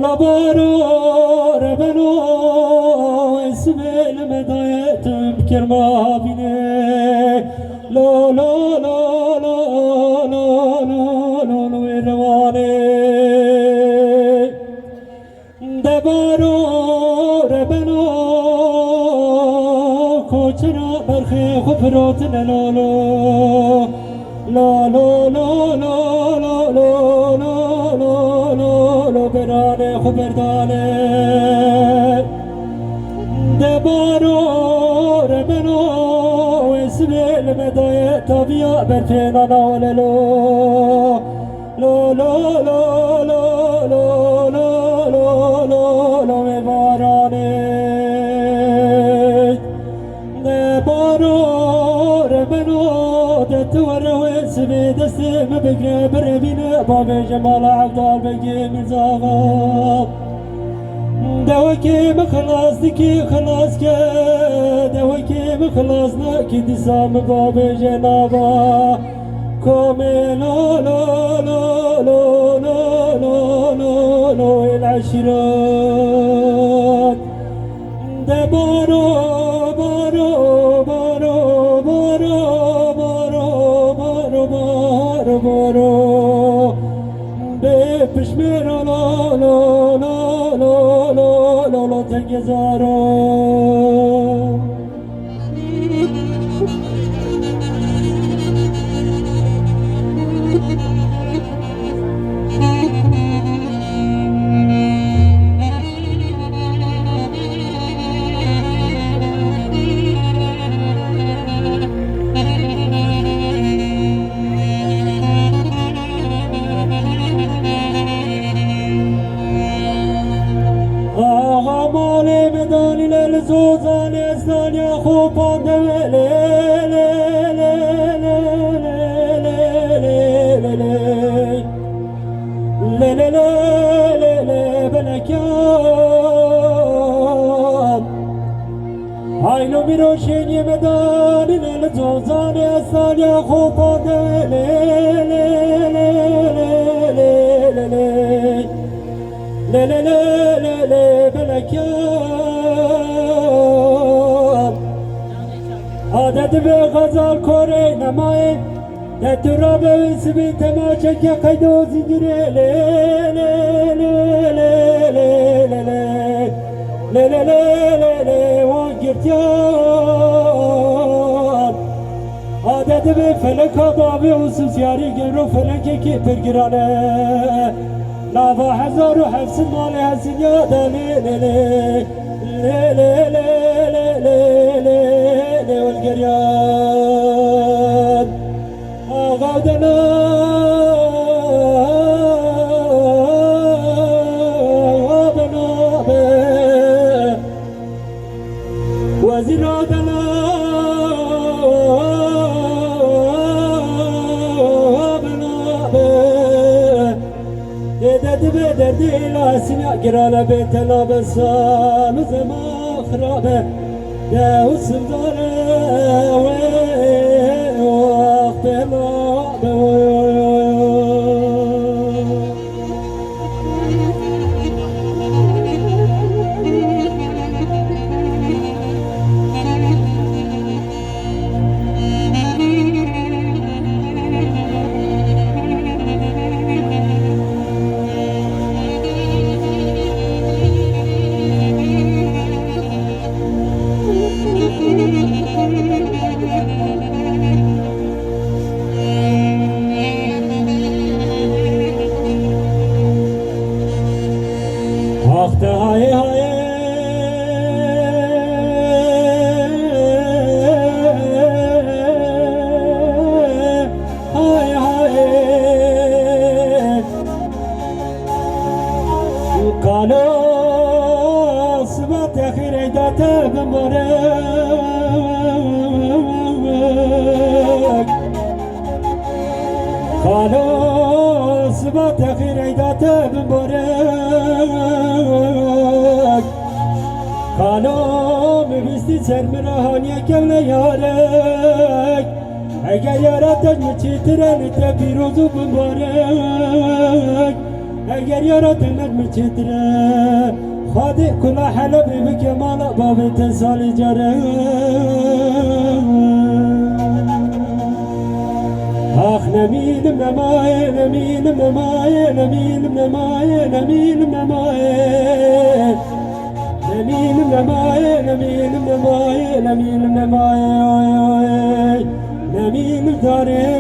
la baro rebeno esmel medayetim kerma bine lo lo lo lo lo lo lo lo ervane de baro rebeno koçra berhe khufrot lo lo lo lo lo lo lo lo lo lo lo berane khuberdane de baro rebeno esmel medaye tabiya berfena lo lo lo lo lo lo lo lo lo lo lo me barane de baro rebeno de tuwara esme deste me begre berebine babe cemal abdal begi mirzaga دوکی مخلاص دکی خلاص که دوکی مخلاص نکی دیسام باب جنابا کومه لو لو لو لو لو لو لو لو العشرات ده بارو بارو بارو بارو بارو بارو بارو بارو بپشمیر لو لو لو لو لو لو لو تنگزارو زوزان استان یا خوبان دوله Aylo miroşen yemedan ile zozan esal ya خوبان دوله عادت به غزال کوره نمای دتورا به اسمی تماچه که قید و زنجیره لی لی لی لی لی لی لی لی لی لی وان گرتیان عادت به فلک بابی خصوصیاری گرو فلکی که پرگرانه نوا 1700 مال هستین یاده لی لی لی لی لی لی لی لی والقريان أغادنا وابنا وزرادنا وابنا يدد بدردي لا سمع قرانا بيتنا بسام زمان خرابه يا وسمدار خلاص با تخیر ایدات بمبارک خانم بیستی سرمرهانی کل یارک اگر یارتش میچی ترانی تا پیروزو بمبارک اگر یارت مجمرتره خادی کلا حلبی بکمال باب تسالی جره آخ نمیلم نمایه نمیلم نمایه نمیلم نمایه نمیلم نمایه نمیلم نمایه نمیلم نمایه نمیلم نمایه نمیلم داره